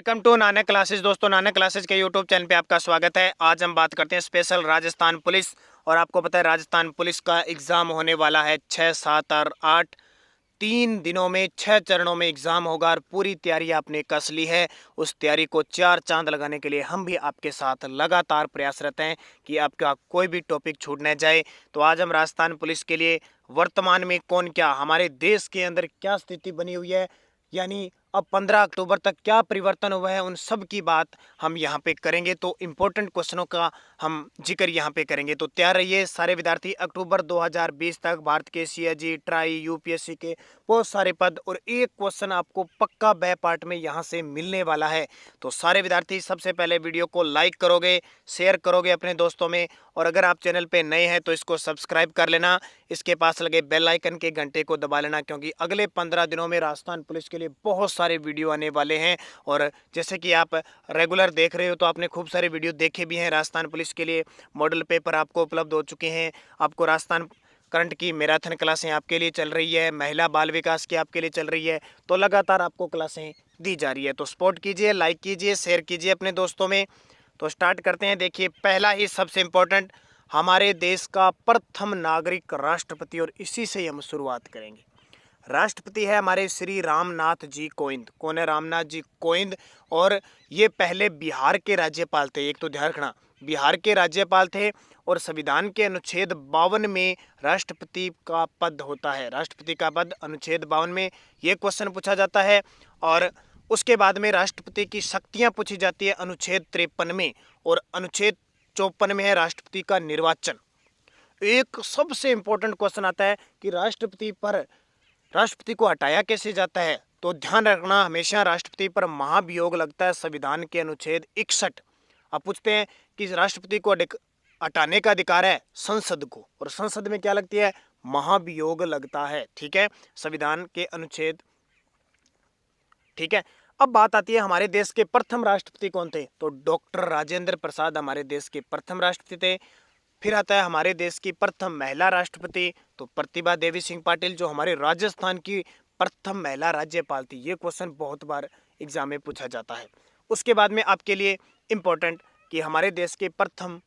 Welcome to Nanak classes. दोस्तों, Nanak classes के YouTube channel पे आपका स्वागत है। आज हम बात करते हैं स्पेशल राजस्थान पुलिस। और आपको पता है राजस्थान पुलिस का एग्ज़ाम होने वाला है 6, 7 और 8 3 दिनों में 6 चरणों में एग्ज़ाम होगा और पूरी तैयारी आपने कस ली है। उस तैयारी को 4 चांद लगाने के लिए हम भी आपके साथ लगातार प्रयासरत हैं कि आपका कोई भी टॉपिक छूट न जाए। तो आज हम राजस्थान पुलिस के लिए वर्तमान में कौन क्या हमारे देश के अंदर क्या स्थिति बनी हुई है, यानी अब 15 अक्टूबर तक क्या परिवर्तन हुआ है, उन सब की बात हम यहाँ पे करेंगे। तो इम्पोर्टेंट क्वेश्चनों का हम जिक्र यहाँ पे करेंगे। तो तैयार रहिए सारे विद्यार्थी। अक्टूबर 2020 तक भारत के सीएजी, ट्राई, यूपीएससी के बहुत सारे पद और एक क्वेश्चन आपको पक्का बे पार्ट में यहाँ से मिलने वाला है। तो सारे विद्यार्थी सबसे पहले वीडियो को लाइक करोगे, शेयर करोगे अपने दोस्तों में, और अगर आप चैनल पे नए हैं तो इसको सब्सक्राइब कर लेना। इसके पास लगे बेल आइकन के घंटे को दबा लेना, क्योंकि अगले 15 दिनों में राजस्थान पुलिस के लिए बहुत सारे वीडियो आने वाले हैं। और जैसे कि आप रेगुलर देख रहे हो तो आपने खूब सारे वीडियो देखे भी हैं। राजस्थान पुलिस के लिए मॉडल पेपर आपको उपलब्ध हो चुके हैं। आपको राजस्थान करंट की मैराथन क्लासें आपके लिए चल रही है, महिला बाल विकास की आपके लिए चल रही है। तो लगातार आपको क्लासें दी जा रही है। तो सपोर्ट कीजिए, लाइक कीजिए, शेयर कीजिए अपने दोस्तों में। तो स्टार्ट करते हैं। देखिए, पहला ही सबसे इम्पोर्टेंट, हमारे देश का प्रथम नागरिक राष्ट्रपति, और इसी से हम शुरुआत करेंगे। राष्ट्रपति है हमारे श्री रामनाथ जी कोविंद। कौन है? रामनाथ जी कोविंद। और ये पहले बिहार के राज्यपाल थे। एक तो ध्यान रखना, बिहार के राज्यपाल थे। और संविधान के अनुच्छेद 52 में राष्ट्रपति का पद होता है। राष्ट्रपति का पद अनुच्छेद 52 में ये क्वेश्चन पूछा जाता है। और उसके बाद में राष्ट्रपति की शक्तियां पूछी जाती है अनुच्छेद 53 में। और अनुच्छेद 54 में है राष्ट्रपति का निर्वाचन। एक सबसे इंपॉर्टेंट क्वेश्चन आता है कि राष्ट्रपति को हटाया कैसे जाता है। तो ध्यान रखना, हमेशा राष्ट्रपति पर महाभियोग लगता है संविधान के अनुच्छेद 61। अब पूछते हैं कि राष्ट्रपति को हटाने का अधिकार है संसद को, और संसद में क्या लगती है? महाभियोग लगता है। ठीक है, संविधान के अनुच्छेद। ठीक है, अब बात आती है हमारे देश के प्रथम राष्ट्रपति कौन थे। तो डॉक्टर राजेंद्र प्रसाद हमारे देश के प्रथम राष्ट्रपति थे। फिर आता है हमारे देश की प्रथम महिला राष्ट्रपति, तो प्रतिभा देवी सिंह पाटिल, जो हमारे राजस्थान की प्रथम महिला राज्यपाल थी। ये क्वेश्चन बहुत बार एग्जाम में पूछा जाता है। उसके बाद में आपके लिए इम्पोर्टेंट कि हमारे देश के प्रथम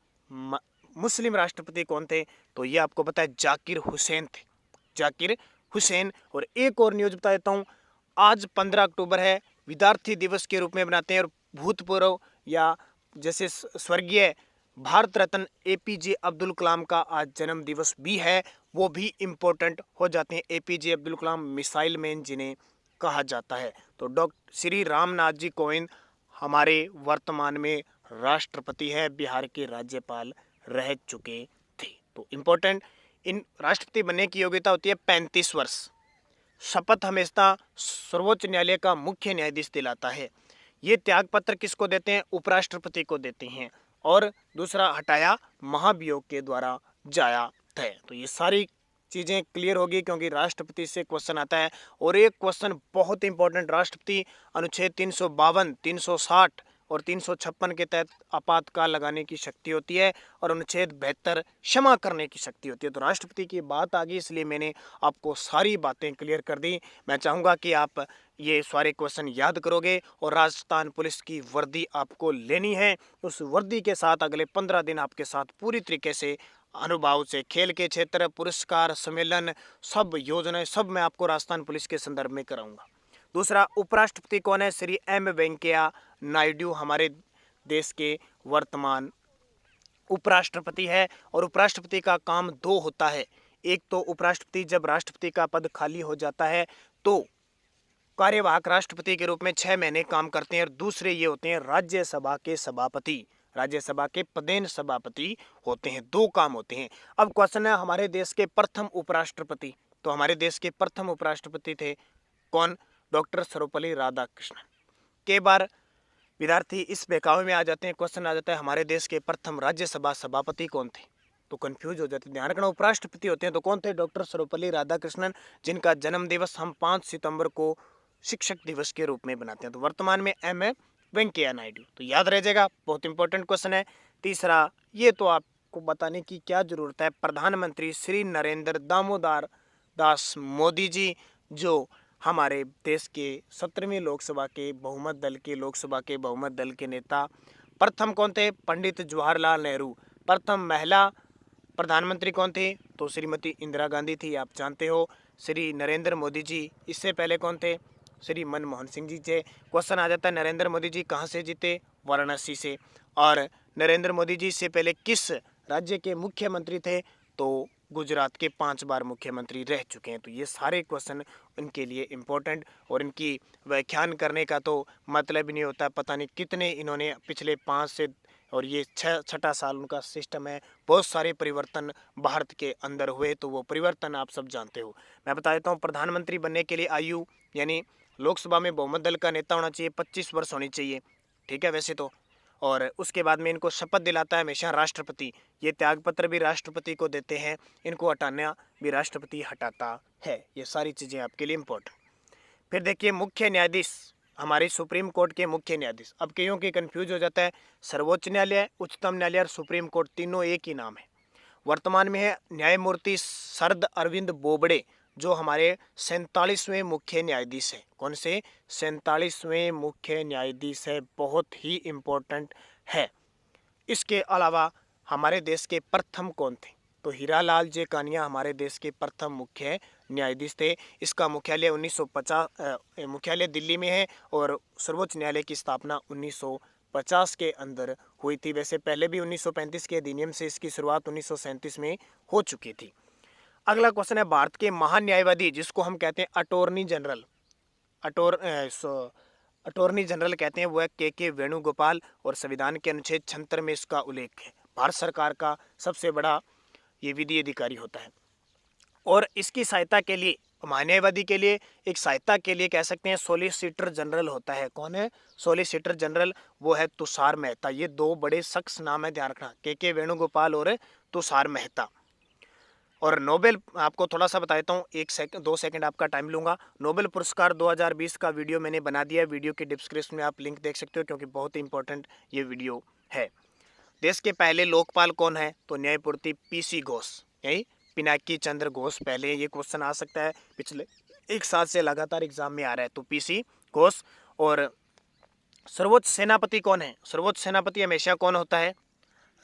मुस्लिम राष्ट्रपति कौन थे। तो ये आपको पता है, जाकिर हुसैन थे। जाकिर हुसैन। और एक और न्यूज बता देता हूँ, आज 15 अक्टूबर है, विद्यार्थी दिवस के रूप में बनाते हैं। और भूतपूर्व या जैसे स्वर्गीय भारत रत्न एपीजे अब्दुल कलाम का आज जन्म दिवस भी है, वो भी इम्पोर्टेंट हो जाते हैं। APJ Abdul Kalam missile man जिन्हें कहा जाता है। तो डॉक्टर श्री रामनाथ जी कोविंद हमारे वर्तमान में राष्ट्रपति है, बिहार के राज्यपाल रह चुके थे। तो इम्पोर्टेंट, इन राष्ट्रपति बनने की योग्यता होती है 35 वर्ष। शपथ हमेशा सर्वोच्च न्यायालय का मुख्य न्यायाधीश दिलाता है। ये त्याग पत्र किसको देते हैं? उपराष्ट्रपति को देते हैं। और दूसरा, हटाया महाभियोग के द्वारा जाया है। तो ये सारी चीज़ें क्लियर होगी, क्योंकि राष्ट्रपति से क्वेश्चन आता है। और एक क्वेश्चन बहुत इंपॉर्टेंट, राष्ट्रपति अनुच्छेद 352, 360 और 356 के तहत आपातकाल लगाने की शक्ति होती है, और अनुच्छेद 72 क्षमा करने की शक्ति होती है। तो राष्ट्रपति की बात आ गई, इसलिए मैंने आपको सारी बातें क्लियर कर दी। मैं चाहूँगा कि आप ये सारे क्वेश्चन याद करोगे, और राजस्थान पुलिस की वर्दी आपको लेनी है। उस वर्दी के साथ अगले 15 दिन आपके साथ पूरी तरीके से अनुभव से खेल के क्षेत्र, पुरस्कार, सम्मेलन, सब योजनाएं, सब मैं आपको राजस्थान पुलिस के संदर्भ में कराऊंगा। दूसरा, उपराष्ट्रपति कौन है? श्री एम वेंकैया नायडू हमारे देश के वर्तमान उपराष्ट्रपति है। और उपराष्ट्रपति का काम 2 होता है। एक तो उपराष्ट्रपति जब राष्ट्रपति का पद खाली हो जाता है तो कार्यवाहक राष्ट्रपति के रूप में 6 महीने काम करते हैं। और दूसरे ये होते हैं राज्यसभा के सभापति। राज्यसभा के पदेन सभापति होते हैं। 2 काम होते हैं। अब क्वेश्चन है हमारे देश के प्रथम उपराष्ट्रपति। तो हमारे देश के प्रथम उपराष्ट्रपति थे कौन? डॉक्टर सर्वपल्ली राधाकृष्णन। कई बार विद्यार्थी इस बहकावे में आ जाते हैं, क्वेश्चन आ जाता है हमारे देश के प्रथम राज्यसभा सभापति कौन थे, तो कंफ्यूज हो जाते हैं। ध्यान रखना, उपराष्ट्रपति होते हैं तो कौन थे? डॉक्टर सर्वपल्ली राधाकृष्णन, जिनका जन्म दिवस हम 5 सितंबर को शिक्षक दिवस के रूप में बनाते हैं। तो वर्तमान में एम वेंकैया नायडू। तो याद रह जाएगा, बहुत इंपॉर्टेंट क्वेश्चन है। तीसरा, ये तो आपको बताने की क्या जरूरत है, प्रधानमंत्री श्री नरेंद्र दामोदर दास मोदी जी, जो हमारे देश के 17वीं लोकसभा के बहुमत दल के नेता प्रथम कौन थे? पंडित जवाहरलाल नेहरू। प्रथम महिला प्रधानमंत्री कौन थे? तो श्रीमती इंदिरा गांधी थी, आप जानते हो। श्री नरेंद्र मोदी जी इससे पहले कौन थे? श्री मनमोहन सिंह जी थे। क्वेश्चन आ जाता है नरेंद्र मोदी जी कहाँ से जीते? वाराणसी से। और नरेंद्र मोदी जी से पहले किस राज्य के मुख्यमंत्री थे? तो गुजरात के 5 बार मुख्यमंत्री रह चुके हैं। तो ये सारे क्वेश्चन उनके लिए इम्पोर्टेंट, और इनकी व्याख्यान करने का तो मतलब ही नहीं होता, पता नहीं कितने इन्होंने पिछले 5 से और ये छठा साल उनका सिस्टम है। बहुत सारे परिवर्तन भारत के अंदर हुए, तो वो परिवर्तन आप सब जानते हो। मैं बता देता हूँ, प्रधानमंत्री बनने के लिए आयु यानी लोकसभा में बहुमत दल का नेता होना चाहिए, 25 वर्ष होनी चाहिए, ठीक है वैसे तो। और उसके बाद में इनको शपथ दिलाता है हमेशा राष्ट्रपति। ये त्यागपत्र भी राष्ट्रपति को देते हैं, इनको हटाना भी राष्ट्रपति हटाता है। ये सारी चीज़ें आपके लिए इम्पोर्टेंट। फिर देखिए मुख्य न्यायाधीश, हमारे सुप्रीम कोर्ट के मुख्य न्यायाधीश। अब कईयों के कंफ्यूज हो जाता है, सर्वोच्च न्यायालय, उच्चतम न्यायालय और सुप्रीम कोर्ट तीनों एक ही नाम है। वर्तमान में है न्यायमूर्ति शरद अरविंद बोबड़े, जो हमारे 47वें मुख्य न्यायाधीश है। कौन से? 47वें मुख्य न्यायाधीश है, बहुत ही इम्पोर्टेंट है। इसके अलावा हमारे देश के प्रथम कौन थे? तो हीरालाल जे कानिया हमारे देश के प्रथम मुख्य न्यायाधीश थे। इसका मुख्यालय 1950 मुख्यालय दिल्ली में है, और सर्वोच्च न्यायालय की स्थापना 1950 के अंदर हुई थी। वैसे पहले भी 1935 के अधिनियम से इसकी शुरुआत 1937 में हो चुकी थी। अगला क्वेश्चन है, भारत के महान न्यायवादी जिसको हम कहते हैं अटॉर्नी जनरल, अटॉर्नी जनरल कहते हैं, वो है के वेणुगोपाल, और संविधान के अनुच्छेद 76 में इसका उल्लेख है। भारत सरकार का सबसे बड़ा ये विधि अधिकारी होता है। और इसकी सहायता के लिए, न्यायवादी के लिए एक सहायता के लिए कह सकते हैं सॉलिसिटर जनरल होता है। कौन है सॉलिसिटर जनरल? वो है तुषार मेहता। ये दो बड़े शख्स नाम है, ध्यान रखना, के वेणुगोपाल और तुषार मेहता। और नोबेल, आपको थोड़ा सा बता देता हूँ, 2 सेकंड आपका टाइम लूँगा। नोबेल पुरस्कार 2020 का वीडियो मैंने बना दिया है, वीडियो के डिस्क्रिप्शन में आप लिंक देख सकते हो, क्योंकि बहुत ही इंपॉर्टेंट ये वीडियो है। देश के पहले लोकपाल कौन है? तो न्यायमूर्ति पीसी घोष, यही पिनाकी चंद्र घोष पहले। ये क्वेश्चन आ सकता है, पिछले 1 साल से लगातार एग्जाम में आ रहा है, तो पीसी घोष। और सर्वोच्च सेनापति कौन है? सर्वोच्च सेनापति हमेशा कौन होता है?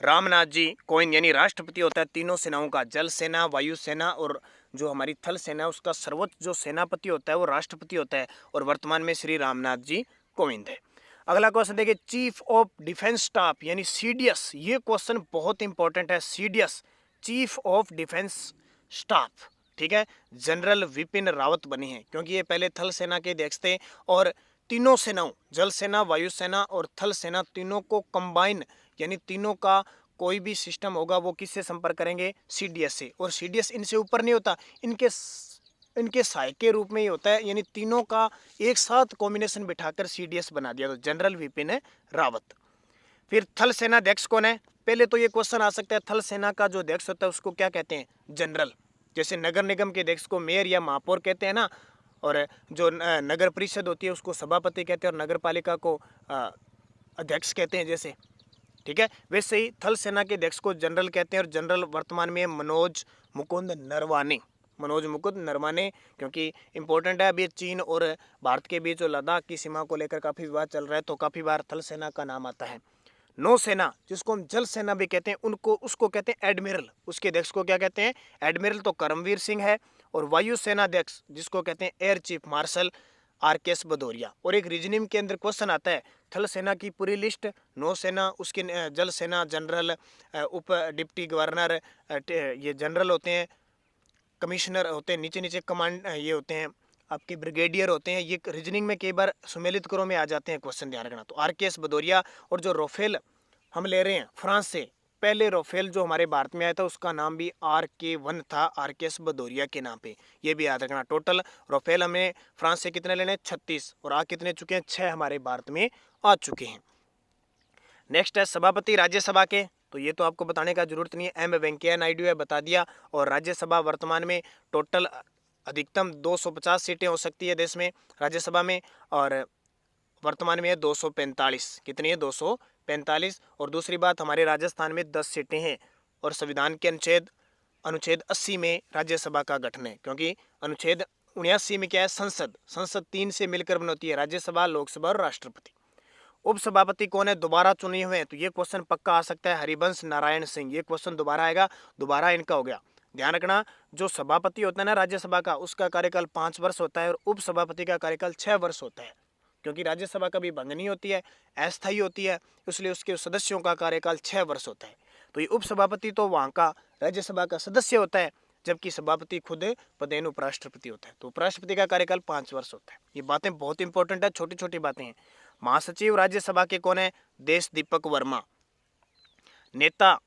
रामनाथ जी कोविंद, यानी राष्ट्रपति होता है तीनों सेनाओं का, जल सेना, वायु सेना और जो हमारी थल सेना है, उसका सर्वोच्च जो सेनापति होता है वो राष्ट्रपति होता है, और वर्तमान में श्री रामनाथ जी कोविंद है। अगला क्वेश्चन देखिए, चीफ ऑफ डिफेंस स्टाफ यानी सीडीएस, ये क्वेश्चन बहुत इंपॉर्टेंट है। CDS, chief of defence staff, ठीक है, जनरल विपिन रावत बने हैं, क्योंकि ये पहले थल सेना के अध्यक्ष थे, और तीनों सेनाओं, जल सेना, वायु सेना और थल सेना, तीनों को कंबाइन, यानी तीनों का कोई भी सिस्टम होगा वो किससे संपर्क करेंगे? सीडीएस से। और सीडीएस इनसे ऊपर नहीं होता, इनके सहायक के रूप में ही होता है, यानी तीनों का एक साथ कॉम्बिनेशन बिठाकर सीडीएस बना दिया, तो जनरल विपिन रावत। फिर थल सेना अध्यक्ष कौन है? पहले तो ये क्वेश्चन आ सकता है, थल सेना का जो अध्यक्ष होता है उसको क्या कहते हैं? जनरल। जैसे नगर निगम के अध्यक्ष को मेयर या महापौर कहते हैं ना, और जो नगर परिषद होती है उसको सभापति कहते हैं, और नगर पालिका को अध्यक्ष कहते हैं, जैसे, ठीक है। वैसे ही थल सेना के अध्यक्ष को जनरल कहते हैं, और जनरल वर्तमान में मनोज मुकुंद नरवाने, क्योंकि इंपॉर्टेंट है। अभी चीन और भारत के बीच जो लद्दाख की सीमा को लेकर काफ़ी विवाद चल रहा है, तो काफ़ी बार थल सेना का नाम आता है। नौसेना, जिसको हम जल सेना भी कहते हैं, उसको कहते हैं एडमिरल, उसके अध्यक्ष को क्या कहते हैं? एडमिरल, तो करमवीर सिंह है। और वायु सेना अध्यक्ष जिसको कहते हैं air chief marshal RKS Bhadauria. और एक रीजनिंग के अंदर क्वेश्चन आता है, थल सेना की पूरी लिस्ट, नौसेना, उसके जल सेना जनरल, उप डिप्टी गवर्नर, ये जनरल होते हैं, कमिश्नर होते हैं, नीचे नीचे कमांड ये होते हैं आपके ब्रिगेडियर होते हैं। ये रीजनिंग में कई बार सुमेलित करो में आ जाते हैं क्वेश्चन, ध्यान रखना। तो आरकेएस भदौरिया। और जो राफेल हम ले रहे हैं फ्रांस से, पहले राफेल जो हमारे भारत में आया था उसका नाम भी RK-1 था, आरकेएस भदौरिया के नाम पे, ये भी याद रखना। टोटल राफेल हमें फ्रांस से कितने लेने हैं? 36, और आ कितने चुके हैं? 6 हमारे भारत में आ चुके हैं। नेक्स्ट है सभापति राज्यसभा के, तो ये तो आपको बताने का जरूरत नहीं है, वेंकैया नायडू है, बता दिया। और राज्यसभा वर्तमान में टोटल अधिकतम 250 सीटें हो सकती है देश में राज्यसभा में, और वर्तमान में है 245। कितनी है? 245। और दूसरी बात, हमारे राजस्थान में 10 सीटें हैं, और संविधान के अनुच्छेद 80 में राज्यसभा का गठन है, क्योंकि अनुच्छेद 1979 में क्या है, संसद। संसद 3 से मिलकर बनती है, राज्यसभा, लोकसभा और राष्ट्रपति। उपसभापति कौन है, दोबारा चुने हुए हैं, तो ये क्वेश्चन पक्का आ सकता है, हरिवंश नारायण सिंह। ये क्वेश्चन दोबारा आएगा, दोबारा इनका हो गया। ध्यान रखना, जो सभापति होता है ना राज्यसभा का, उसका कार्यकाल 5 वर्ष होता है और उपसभापति का कार्यकाल 6 वर्ष होता है, क्योंकि राज्यसभा कभी भंग नहीं होती है, अस्थायी होती है, इसलिए उसके सदस्यों का कार्यकाल 6 वर्ष होता है। तो ये उपसभापति तो वहाँ का राज्यसभा का सदस्य होता है, जबकि सभापति खुद पदेन उपराष्ट्रपति होता है। तो उपराष्ट्रपति का कार्यकाल 5 वर्ष होता है। ये बातें बहुत इंपॉर्टेंट है, छोटी छोटी बातें हैं। महासचिव राज्यसभा के कौन है, देश दीपक वर्मा। नेता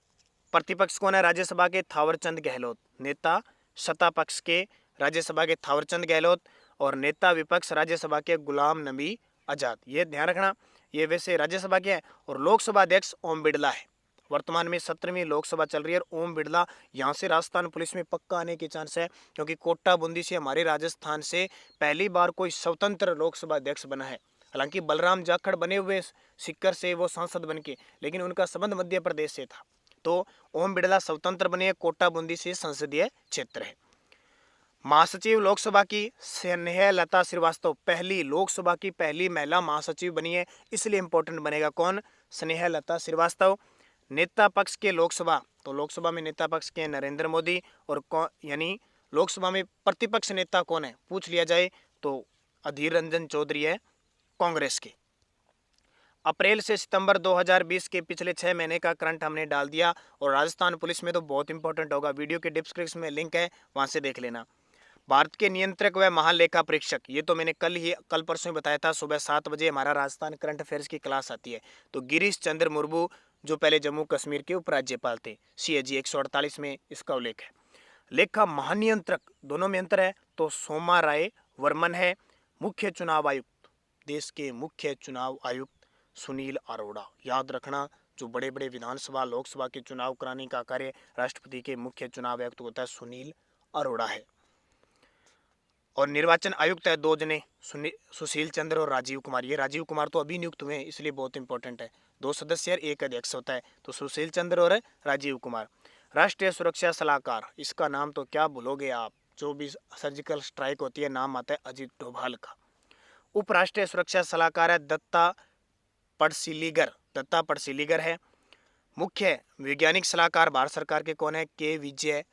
प्रतिपक्ष कौन है राज्यसभा के, थावरचंद गहलोत। नेता सत्ता पक्ष के राज्यसभा के थावरचंद गहलोत, और नेता विपक्ष राज्यसभा के गुलाम नबी आजाद। ये ध्यान रखना, ये वैसे राज्यसभा के है। और लोकसभा अध्यक्ष ओम बिड़ला है। वर्तमान में 17वीं लोकसभा चल रही है और ओम बिड़ला यहाँ से राजस्थान पुलिस में पक्का आने के चांस है, क्योंकि कोटा बूंदी से हमारे राजस्थान से पहली बार कोई स्वतंत्र लोकसभा अध्यक्ष बना है। हालांकि बलराम जाखड़ बने हुए सिक्कर से वो सांसद बन के, लेकिन उनका संबंध मध्य प्रदेश से था। तो ओम बिड़ला स्वतंत्र बने, कोटा बूंदी से संसदीय क्षेत्र है। महासचिव लोकसभा की स्नेहलता श्रीवास्तव, पहली लोकसभा की पहली महिला महासचिव बनी है, इसलिए इंपॉर्टेंट बनेगा कौन, स्नेहलता श्रीवास्तव। नेता पक्ष के लोकसभा, तो लोकसभा में नेता पक्ष के नरेंद्र मोदी, और यानी लोकसभा में प्रतिपक्ष नेता कौन है पूछ लिया जाए तो अधीर रंजन चौधरी है, कांग्रेस के। अप्रैल से सितंबर 2020 के पिछले 6 महीने का करंट हमने डाल दिया, और राजस्थान पुलिस में तो बहुत इंपॉर्टेंट होगा। वीडियो के डिस्क्रिप्शन में लिंक है, वहां से देख लेना। भारत के नियंत्रक व महालेखा परीक्षक, ये तो मैंने कल परसों ही बताया था, सुबह 7 बजे हमारा राजस्थान करंट अफेयर्स की क्लास आती है। तो गिरीश चंद्र मुर्मू, जो पहले जम्मू कश्मीर के उपराज्यपाल थे, CAG 148 में इसका उल्लेख है। लेखा महानियंत्रक, दोनों में अंतर है, तो सोमा राय वर्मन है। मुख्य चुनाव आयुक्त, देश के मुख्य चुनाव आयुक्त सुनील अरोड़ा। याद रखना, जो बड़े बड़े विधानसभा लोकसभा के चुनाव कराने का कार्य राष्ट्रपति के मुख्य चुनाव आयुक्त होता है, सुनील अरोड़ा है। और निर्वाचन आयुक्त है 2 जने, सुशील चंद्र और राजीव कुमार। ये राजीव कुमार तो अभी नियुक्त हुए हैं, इसलिए बहुत इंपॉर्टेंट है। 2 सदस्य और 1 अध्यक्ष होता है, तो सुशील चंद्र और राजीव कुमार। राष्ट्रीय सुरक्षा सलाहकार, इसका नाम तो क्या भूलोगे आप, जो भी सर्जिकल स्ट्राइक होती है नाम आता है अजीत डोभाल का। उपराष्ट्रीय सुरक्षा सलाहकार है दत्ता पड़सीलीगर है। मुख्य वैज्ञानिक सलाहकार भारत सरकार के कौन है, के विजय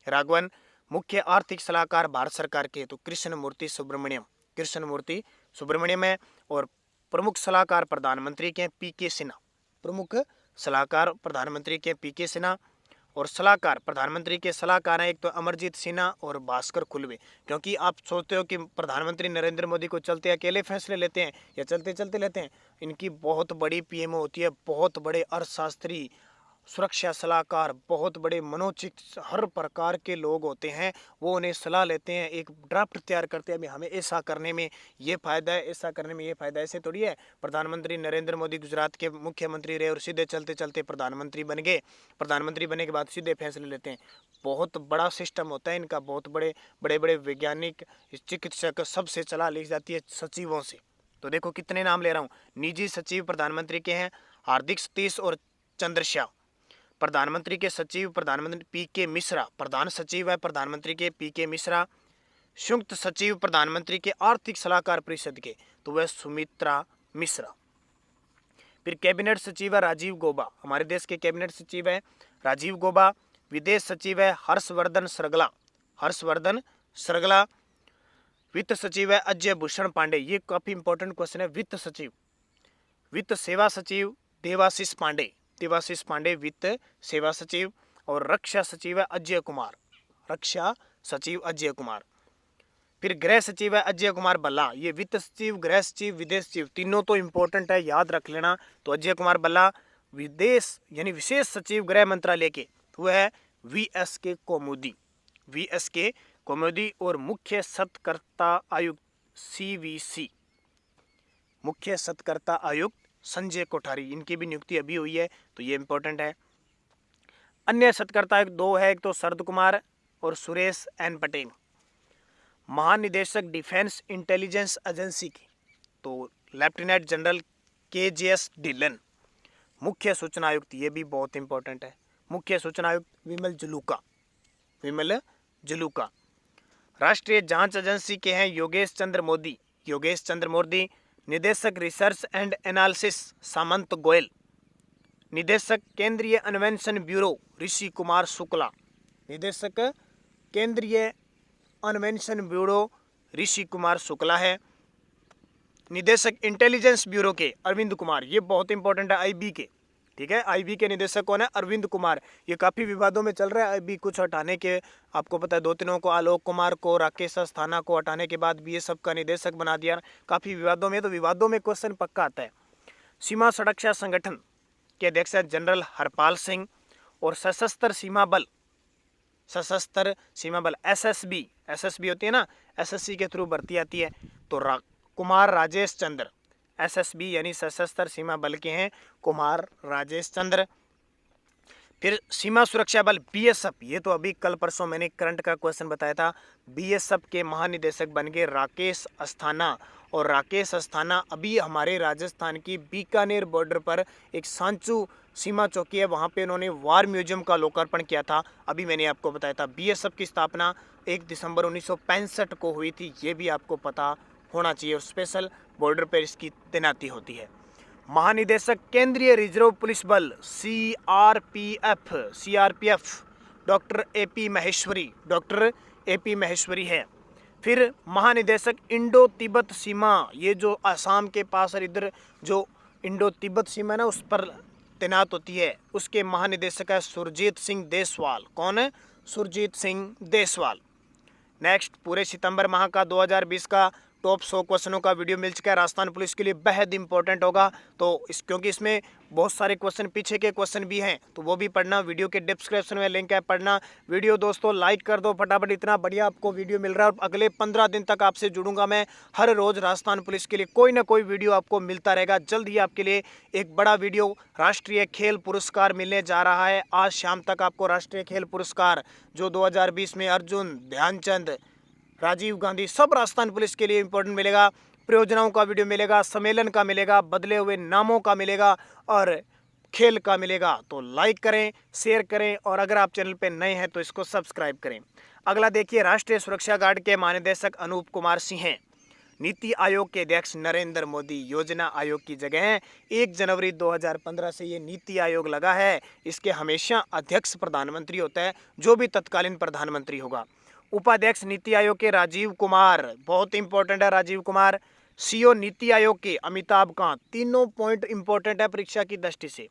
राघवन। मुख्य आर्थिक सलाहकार भारत सरकार के, तो कृष्णमूर्ति सुब्रमण्यम है। और प्रमुख सलाहकार प्रधानमंत्री के PK सिन्हा। और सलाहकार प्रधानमंत्री के सलाहकार हैं एक तो अमरजीत सिन्हा और भास्कर खुलवे। क्योंकि आप सोचते हो कि प्रधानमंत्री नरेंद्र मोदी को चलते अकेले फैसले लेते हैं या चलते चलते लेते हैं, इनकी बहुत बड़ी PMO होती है, बहुत बड़े अर्थशास्त्री, सुरक्षा सलाहकार, बहुत बड़े मनोचिकित्सक, हर प्रकार के लोग होते हैं, वो उन्हें सलाह लेते हैं, एक ड्राफ्ट तैयार करते हैं, हमें ऐसा करने में ये फ़ायदा है, ऐसा करने में ये फ़ायदा है। ऐसे थोड़ी है प्रधानमंत्री नरेंद्र मोदी गुजरात के मुख्यमंत्री रहे और सीधे चलते चलते प्रधानमंत्री बन गए, प्रधानमंत्री बनने के बाद सीधे फैसले लेते हैं। बहुत बड़ा सिस्टम होता है इनका, बहुत बड़े बड़े वैज्ञानिक, चिकित्सक, सबसे सलाह ली जाती है सचिवों से। तो देखो कितने नाम ले रहा हूँ। निजी सचिव प्रधानमंत्री के हैं हार्दिक सतीश और चंद्रशा। प्रधानमंत्री के सचिव प्रधानमंत्री PK मिश्रा, प्रधान सचिव है प्रधानमंत्री के PK मिश्रा। संयुक्त सचिव प्रधानमंत्री के आर्थिक सलाहकार परिषद के, तो वह सुमित्रा मिश्रा। फिर कैबिनेट सचिव है राजीव गौबा, हमारे देश के कैबिनेट सचिव है राजीव गौबा। विदेश सचिव है हर्षवर्धन श्रृंगला। वित्त सचिव है अजय भूषण पांडे। ये काफी इंपॉर्टेंट क्वेश्चन है, वित्त सचिव। वित्त सेवा सचिव देवाशीष पांडे वित्त सेवा सचिव। और रक्षा सचिव है अजय कुमार। फिर गृह सचिव है अजय कुमार भल्ला। ये वित्त सचिव, गृह सचिव, विदेश सचिव, तीनों तो इंपॉर्टेंट है, याद रख लेना। तो अजय कुमार भल्ला। विदेश यानी विशेष सचिव गृह मंत्रालय के, वो है VSK कौमुदी। और मुख्य सत्कर्ता आयुक्त CVC, मुख्य सत्कर्ता आयुक्त संजय कोठारी, इनकी भी नियुक्ति अभी हुई है, तो ये इंपॉर्टेंट है। अन्य सत्कर्ता आयुक्त 2 है, एक तो शरद कुमार और सुरेश N पटेल। महानिदेशक डिफेंस इंटेलिजेंस एजेंसी की, तो लेफ्टिनेंट जनरल KJS ढिल्लन। मुख्य सूचना आयुक्त, ये भी बहुत इंपॉर्टेंट है, मुख्य सूचना आयुक्त विमल जलूका। राष्ट्रीय जांच एजेंसी के हैं योगेश चंद्र मोदी, योगेश चंद्र मोदी। निदेशक रिसर्च एंड एनालिसिस सामंत गोयल। निदेशक केंद्रीय अन्वेषण ब्यूरो ऋषि कुमार शुक्ला। निदेशक केंद्रीय अन्वेषण ब्यूरो ऋषि कुमार शुक्ला है। निदेशक इंटेलिजेंस ब्यूरो के अरविंद कुमार, ये बहुत इंपॉर्टेंट है आईबी के, ठीक है। आईबी के निदेशक कौन है? अरविंद कुमार। ये काफी विवादों में चल रहा है आईबी कुछ हटाने के, आपको पता है 2 को, आलोक कुमार को, राकेश अस्थाना को हटाने के बाद बीएसएफ का निदेशक बना दिया, काफी विवादों में। तो विवादों में क्वेश्चन पक्का आता है। सीमा सुरक्षा संगठन के अध्यक्ष है जनरल हरपाल सिंह। और सशस्त्र सीमा बल एसएसबी, एसएसबी होती है ना, एसएससी के थ्रू भर्ती आती है। तो कुमार राजेश चंद्र, एसएसबी यानी सशस्त्र सीमा बल के हैं कुमार राजेश चंद्र। फिर सीमा सुरक्षा बल बीएसएफ, ये तो अभी कल परसों मैंने करंट का क्वेश्चन बताया था। बीएसएफ के महानिदेशक बन गए राकेश अस्थाना। और राकेश अस्थाना अभी हमारे राजस्थान की बीकानेर बॉर्डर पर एक सांचू सीमा चौकी है, वहाँ पे उन्होंने वार म्यूजियम का लोकार्पण किया था। अभी मैंने आपको बताया था। बीएसएफ की स्थापना 1 दिसंबर 1965 को हुई थी, ये भी आपको पता होना चाहिए। और स्पेशल बॉर्डर पर इसकी तैनाती होती है। महानिदेशक केंद्रीय रिजर्व पुलिस बल सीआरपीएफ डॉक्टर एपी महेश्वरी है। फिर महानिदेशक इंडो तिब्बत सीमा, ये जो असम के पास और इधर जो इंडो तिब्बत सीमा ना उस पर तैनात होती है, उसके महानिदेशक है सुरजीत सिंह देसवाल। कौन है? सुरजीत सिंह देसवाल। नेक्स्ट, पूरे सितंबर माह का 2020 का टॉप 100 क्वेश्चनों का वीडियो मिल चुका है। राजस्थान पुलिस के लिए बेहद इंपॉर्टेंट होगा, तो क्योंकि इसमें बहुत सारे क्वेश्चन, पीछे के क्वेश्चन भी हैं, तो वो भी पढ़ना। वीडियो के डिस्क्रिप्शन में लिंक है, पढ़ना। वीडियो दोस्तों लाइक कर दो फटाफट, इतना बढ़िया आपको वीडियो मिल रहा है। और अगले 15 दिन तक आपसे जुड़ूंगा मैं, हर रोज राजस्थान पुलिस के लिए कोई ना कोई वीडियो आपको मिलता रहेगा। जल्द ही आपके लिए एक बड़ा वीडियो राष्ट्रीय खेल पुरस्कार मिलने जा रहा है। आज शाम तक आपको राष्ट्रीय खेल पुरस्कार जो 2020 में अर्जुन, ध्यानचंद, राजीव गांधी, सब राजस्थान पुलिस के लिए इंपॉर्टेंट मिलेगा। परियोजनाओं का वीडियो मिलेगा, सम्मेलन का मिलेगा, बदले हुए नामों का मिलेगा और खेल का मिलेगा। तो लाइक करें, शेयर करें और अगर आप चैनल पे नए हैं तो इसको सब्सक्राइब करें। अगला देखिए, राष्ट्रीय सुरक्षा गार्ड के महानिदेशक अनूप कुमार सिंह हैं। नीति आयोग के अध्यक्ष नरेंद्र मोदी योजना आयोग की जगह हैं। 1 जनवरी 2015 से ये नीति आयोग लगा है। इसके हमेशा अध्यक्ष प्रधानमंत्री होता है, जो भी तत्कालीन प्रधानमंत्री होगा। उपाध्यक्ष नीति आयोग के राजीव कुमार, बहुत इंपॉर्टेंट है राजीव कुमार। सीओ नीति आयोग के अमिताभ कांत। तीनों पॉइंट इंपॉर्टेंट है परीक्षा की दृष्टि से।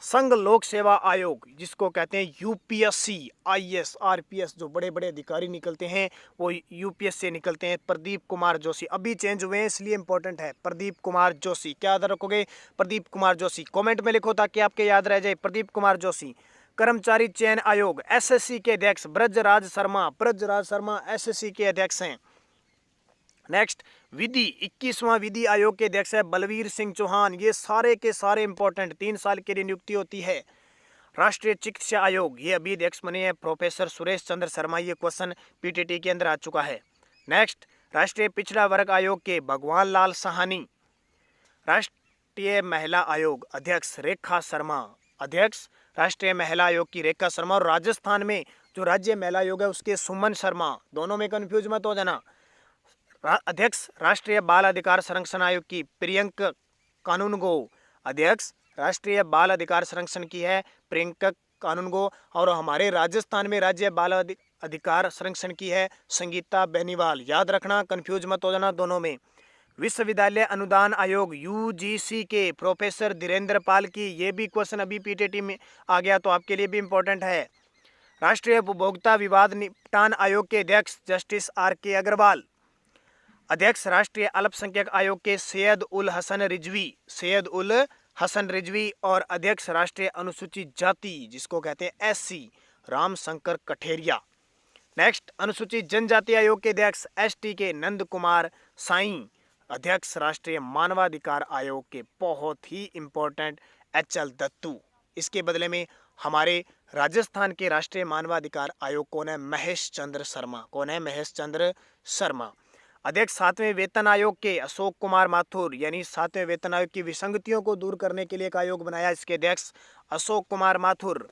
संघ लोक सेवा आयोग, जिसको कहते हैं यूपीएससी, आईएएस, आरपीएस, जो बड़े बड़े अधिकारी निकलते हैं वो यूपीएस से निकलते हैं। प्रदीप कुमार जोशी, अभी चेंज हुए हैं इसलिए इंपॉर्टेंट है। प्रदीप कुमार जोशी, क्या याद रखोगे? प्रदीप कुमार जोशी। कमेंट में लिखो ताकि आपके याद रह जाए, प्रदीप कुमार जोशी। कर्मचारी चयन आयोग, एसएससी के अध्यक्ष ब्रजराज शर्मा एसएससी के अध्यक्ष हैं। नेक्स्ट, विधि 21वां विधि आयोग के अध्यक्ष है बलवीर सिंह चौहान। ये सारे के सारे इंपॉर्टेंट, 3 साल के लिए नियुक्ति होती है। राष्ट्रीय चिकित्सा आयोग, ये अभी अध्यक्ष बने हैं प्रोफेसर सुरेश चंद्र शर्मा। ये क्वेश्चन पीटीटी के अंदर आ चुका है। नेक्स्ट, राष्ट्रीय पिछड़ा वर्ग आयोग के भगवान लाल साहनी। राष्ट्रीय महिला आयोग अध्यक्ष रेखा शर्मा, अध्यक्ष राष्ट्रीय महिला आयोग की रेखा शर्मा। और राजस्थान में जो राज्य महिला आयोग है उसके सुमन शर्मा, दोनों में कंफ्यूज मत हो जाना। अध्यक्ष राष्ट्रीय बाल अधिकार संरक्षण आयोग की प्रियंका कानूनगो, अध्यक्ष राष्ट्रीय बाल अधिकार संरक्षण की है प्रियंका कानूनगो। और हमारे राजस्थान में राज्य बाल अधिकार संरक्षण की है संगीता बेनीवाल। याद रखना, कंफ्यूज मत हो जाना दोनों में। विश्वविद्यालय अनुदान आयोग यूजीसी के प्रोफेसर धीरेन्द्र पाल की, ये भी क्वेश्चन अभी पीटीटी में आ गया तो आपके लिए भी इंपॉर्टेंट है। राष्ट्रीय उपभोक्ता विवाद निपटान आयोग के अध्यक्ष जस्टिस आर.के. अग्रवाल। अध्यक्ष राष्ट्रीय अल्पसंख्यक आयोग के सैयद उल हसन रिजवी। और अध्यक्ष राष्ट्रीय अनुसूचित जाति, जिसको कहते हैं एससी, रामशंकर कठेरिया। नेक्स्ट, अनुसूचित जनजाति आयोग के अध्यक्ष एसटी के नंद कुमार साई। अध्यक्ष राष्ट्रीय मानवाधिकार आयोग के बहुत ही इंपॉर्टेंट एचएल दत्तू। इसके बदले में हमारे राजस्थान के राष्ट्रीय मानवाधिकार आयोग कौन है? महेश चंद्र शर्मा। कौन है? महेश चंद्र शर्मा। अध्यक्ष 7वें वेतन आयोग के अशोक कुमार माथुर, यानी 7वें वेतन आयोग की विसंगतियों को दूर करने के लिए एक आयोग बनाया, इसके अध्यक्ष अशोक कुमार माथुर।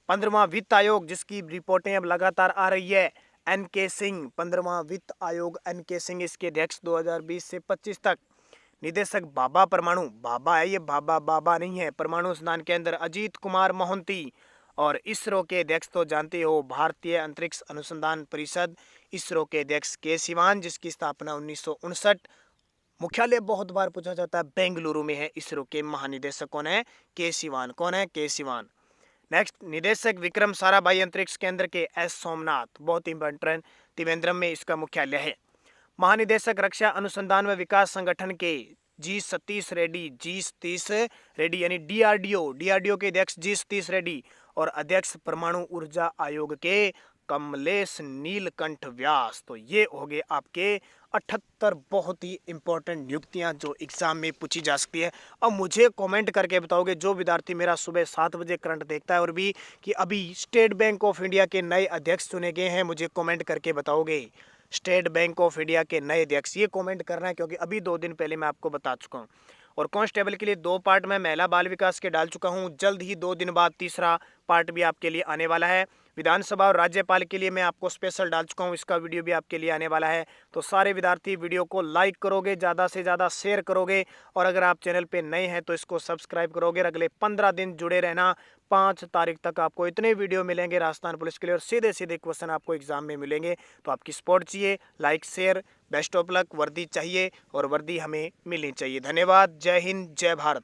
15वां वित्त आयोग, जिसकी रिपोर्टें अब लगातार आ रही है, NK सिंह, 15वां वित्त आयोग NK सिंह इसके अध्यक्ष 2020 से 25 तक। निदेशक बाबा परमाणु, बाबा है ये, बाबा बाबा नहीं है, परमाणु अनुसंधान केंद्र अजीत कुमार मोहंती। और इसरो के अध्यक्ष तो जानते हो, भारतीय अंतरिक्ष अनुसंधान परिषद, इसरो के अध्यक्ष के सिवान, जिसकी स्थापना 1959। मुख्यालय बहुत बार पूछा जाता है, बेंगलुरु में है। इसरो के महानिदेशक कौन है? के सिवान। कौन है? के सिवान। नेक्स्ट, निदेशक विक्रम साराभाई अंतरिक्ष केंद्र के एस सोमनाथ, बहुत इंपॉर्टेंट, त्रिवेंद्रम में इसका मुख्यालय है। महानिदेशक रक्षा अनुसंधान व विकास संगठन के जी सतीश रेड्डी यानी डीआरडीओ के अध्यक्ष जी सतीश रेड्डी। और अध्यक्ष परमाणु ऊर्जा आयोग के कमलेश नीलकंठ व्यास। तो ये हो गए आपके 78 बहुत ही इंपॉर्टेंट नियुक्तियां जो एग्जाम में पूछी जा सकती है। अब मुझे कमेंट करके बताओगे, जो विद्यार्थी मेरा सुबह 7 बजे करंट देखता है और भी, कि अभी स्टेट बैंक ऑफ इंडिया के नए अध्यक्ष चुने गए हैं, मुझे कमेंट करके बताओगे स्टेट बैंक ऑफ इंडिया के नए अध्यक्ष। ये कमेंट करना है, क्योंकि अभी 2 दिन पहले मैं आपको बता चुका हूँ। और कांस्टेबल के लिए 2 पार्ट में महिला बाल विकास के डाल चुका हूँ। जल्द ही 2 दिन बाद तीसरा पार्ट भी आपके लिए आने वाला है। विधानसभा और राज्यपाल के लिए मैं आपको स्पेशल डाल चुका हूँ, इसका वीडियो भी आपके लिए आने वाला है। तो सारे विद्यार्थी वीडियो को लाइक करोगे, ज़्यादा से ज़्यादा शेयर करोगे, और अगर आप चैनल पे नए हैं तो इसको सब्सक्राइब करोगे। अगले 15 दिन जुड़े रहना। 5 तारीख तक आपको इतने वीडियो मिलेंगे राजस्थान पुलिस के लिए, और सीधे सीधे क्वेश्चन आपको एग्जाम में मिलेंगे। तो आपकी सपोर्ट चाहिए, like share, best of luck. वर्दी चाहिए और वर्दी हमें मिलनी चाहिए। धन्यवाद। जय हिंद, जय भारत।